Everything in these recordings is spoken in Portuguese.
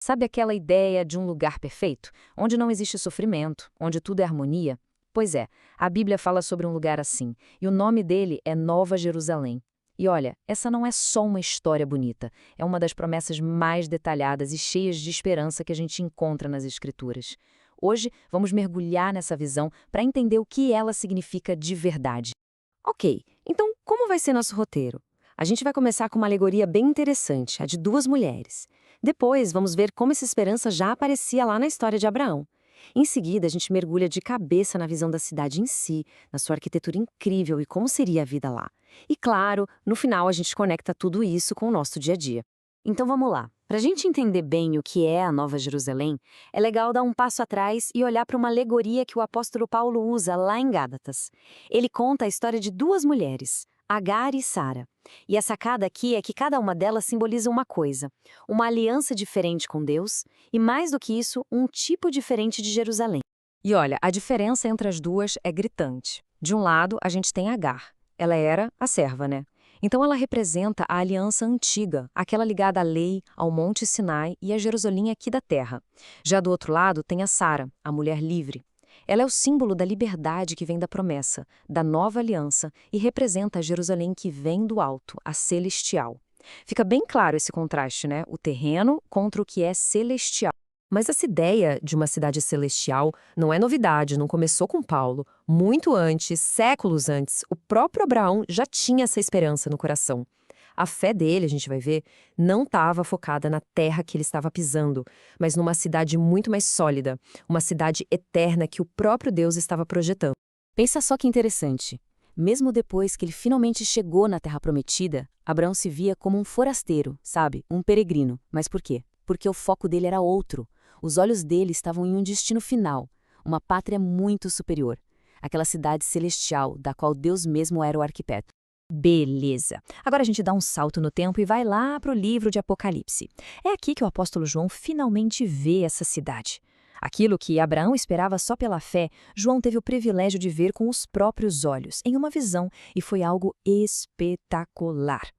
Sabe aquela ideia de um lugar perfeito, onde não existe sofrimento, onde tudo é harmonia? Pois é, a Bíblia fala sobre um lugar assim, e o nome dele é Nova Jerusalém. E olha, essa não é só uma história bonita, é uma das promessas mais detalhadas e cheias de esperança que a gente encontra nas Escrituras. Hoje, vamos mergulhar nessa visão para entender o que ela significa de verdade. Ok, então como vai ser nosso roteiro? A gente vai começar com uma alegoria bem interessante, a de duas mulheres. Depois, vamos ver como essa esperança já aparecia lá na história de Abraão. Em seguida, a gente mergulha de cabeça na visão da cidade em si, na sua arquitetura incrível e como seria a vida lá. E claro, no final a gente conecta tudo isso com o nosso dia a dia. Então vamos lá. Para a gente entender bem o que é a Nova Jerusalém, é legal dar um passo atrás e olhar para uma alegoria que o apóstolo Paulo usa lá em Gálatas. Ele conta a história de duas mulheres, Agar e Sara. E a sacada aqui é que cada uma delas simboliza uma coisa, uma aliança diferente com Deus e, mais do que isso, um tipo diferente de Jerusalém. E olha, a diferença entre as duas é gritante. De um lado, a gente tem Agar. Ela era a serva, né? Então ela representa a aliança antiga, aquela ligada à lei, ao Monte Sinai e a Jerusalém aqui da terra. Já do outro lado tem a Sara, a mulher livre. Ela é o símbolo da liberdade que vem da promessa, da nova aliança e representa a Jerusalém que vem do alto, a celestial. Fica bem claro esse contraste, né? O terreno contra o que é celestial. Mas essa ideia de uma cidade celestial não é novidade, não começou com Paulo. Muito antes, séculos antes, o próprio Abraão já tinha essa esperança no coração. A fé dele, a gente vai ver, não estava focada na terra que ele estava pisando, mas numa cidade muito mais sólida, uma cidade eterna que o próprio Deus estava projetando. Pensa só que interessante. Mesmo depois que ele finalmente chegou na Terra Prometida, Abraão se via como um forasteiro, sabe? Um peregrino. Mas por quê? Porque o foco dele era outro. Os olhos dele estavam em um destino final, uma pátria muito superior, aquela cidade celestial da qual Deus mesmo era o arquiteto. Beleza. Agora a gente dá um salto no tempo e vai lá para o livro de Apocalipse. É aqui que o apóstolo João finalmente vê essa cidade. Aquilo que Abraão esperava só pela fé, João teve o privilégio de ver com os próprios olhos, em uma visão, e foi algo espetacular.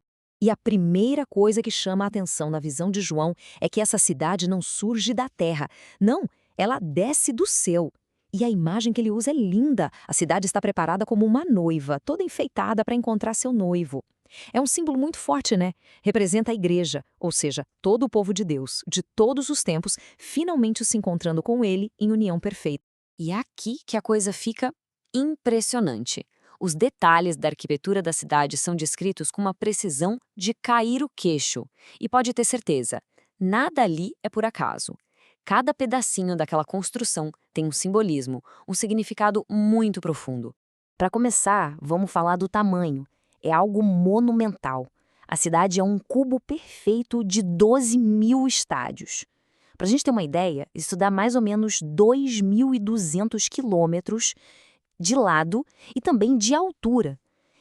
E a primeira coisa que chama a atenção na visão de João é que essa cidade não surge da terra. Não, ela desce do céu. E a imagem que ele usa é linda. A cidade está preparada como uma noiva, toda enfeitada para encontrar seu noivo. É um símbolo muito forte, né? Representa a igreja, ou seja, todo o povo de Deus, de todos os tempos, finalmente se encontrando com ele em união perfeita. E é aqui que a coisa fica impressionante. Os detalhes da arquitetura da cidade são descritos com uma precisão de cair o queixo. E pode ter certeza, nada ali é por acaso. Cada pedacinho daquela construção tem um simbolismo, um significado muito profundo. Para começar, vamos falar do tamanho. É algo monumental. A cidade é um cubo perfeito de 12.000 estádios. Para a gente ter uma ideia, isso dá mais ou menos 2.200 quilômetros de lado e também de altura.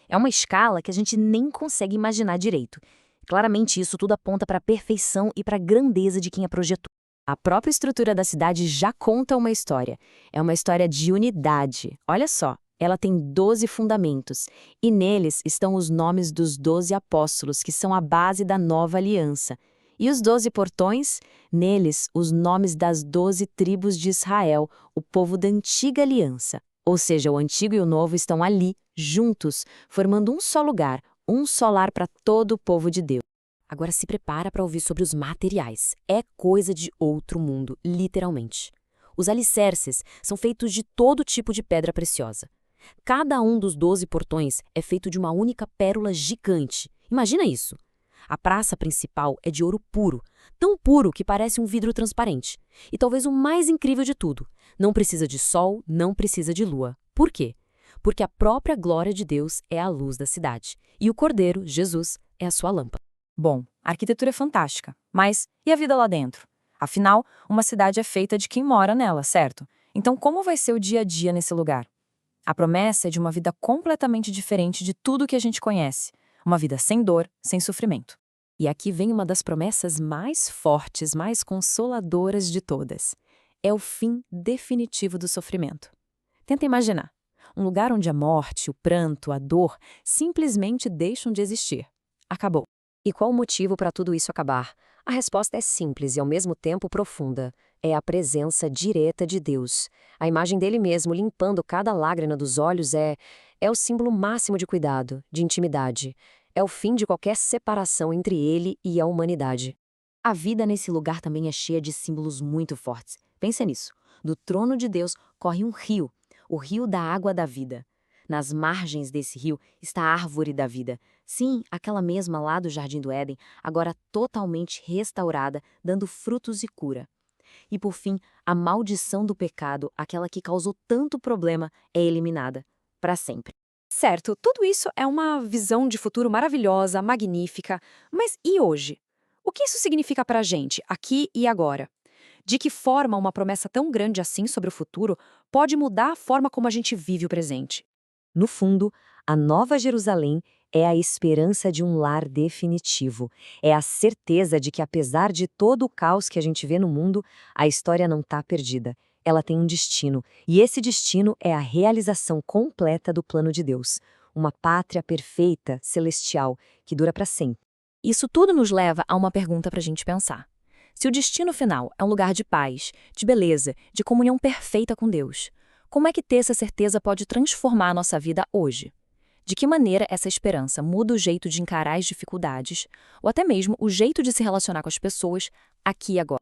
É uma escala que a gente nem consegue imaginar direito. Claramente, isso tudo aponta para a perfeição e para a grandeza de quem a projetou. A própria estrutura da cidade já conta uma história. É uma história de unidade. Olha só, ela tem 12 fundamentos, e neles estão os nomes dos 12 apóstolos, que são a base da nova aliança. E os 12 portões? Neles, os nomes das 12 tribos de Israel, o povo da antiga aliança. Ou seja, o antigo e o novo estão ali, juntos, formando um só lugar, um só lar para todo o povo de Deus. Agora se prepara para ouvir sobre os materiais. É coisa de outro mundo, literalmente. Os alicerces são feitos de todo tipo de pedra preciosa. Cada um dos 12 portões é feito de uma única pérola gigante. Imagina isso! A praça principal é de ouro puro, tão puro que parece um vidro transparente. E talvez o mais incrível de tudo, não precisa de sol, não precisa de lua. Por quê? Porque a própria glória de Deus é a luz da cidade. E o Cordeiro, Jesus, é a sua lâmpada. Bom, a arquitetura é fantástica, mas e a vida lá dentro? Afinal, uma cidade é feita de quem mora nela, certo? Então como vai ser o dia a dia nesse lugar? A promessa é de uma vida completamente diferente de tudo que a gente conhece. Uma vida sem dor, sem sofrimento. E aqui vem uma das promessas mais fortes, mais consoladoras de todas. É o fim definitivo do sofrimento. Tenta imaginar. Um lugar onde a morte, o pranto, a dor simplesmente deixam de existir. Acabou. E qual o motivo para tudo isso acabar? A resposta é simples e ao mesmo tempo profunda. É a presença direta de Deus. A imagem dele mesmo limpando cada lágrima dos olhos é o símbolo máximo de cuidado, de intimidade. É o fim de qualquer separação entre ele e a humanidade. A vida nesse lugar também é cheia de símbolos muito fortes. Pensa nisso. Do trono de Deus corre um rio, o rio da água da vida. Nas margens desse rio está a árvore da vida. Sim, aquela mesma lá do Jardim do Éden, agora totalmente restaurada, dando frutos e cura. E por fim, a maldição do pecado, aquela que causou tanto problema, é eliminada para sempre. Certo, tudo isso é uma visão de futuro maravilhosa, magnífica, mas e hoje? O que isso significa para a gente, aqui e agora? De que forma uma promessa tão grande assim sobre o futuro pode mudar a forma como a gente vive o presente? No fundo, a Nova Jerusalém é a esperança de um lar definitivo. É a certeza de que, apesar de todo o caos que a gente vê no mundo, a história não está perdida. Ela tem um destino, e esse destino é a realização completa do plano de Deus. Uma pátria perfeita, celestial, que dura para sempre. Isso tudo nos leva a uma pergunta para a gente pensar. Se o destino final é um lugar de paz, de beleza, de comunhão perfeita com Deus, como é que ter essa certeza pode transformar a nossa vida hoje? De que maneira essa esperança muda o jeito de encarar as dificuldades, ou até mesmo o jeito de se relacionar com as pessoas aqui e agora?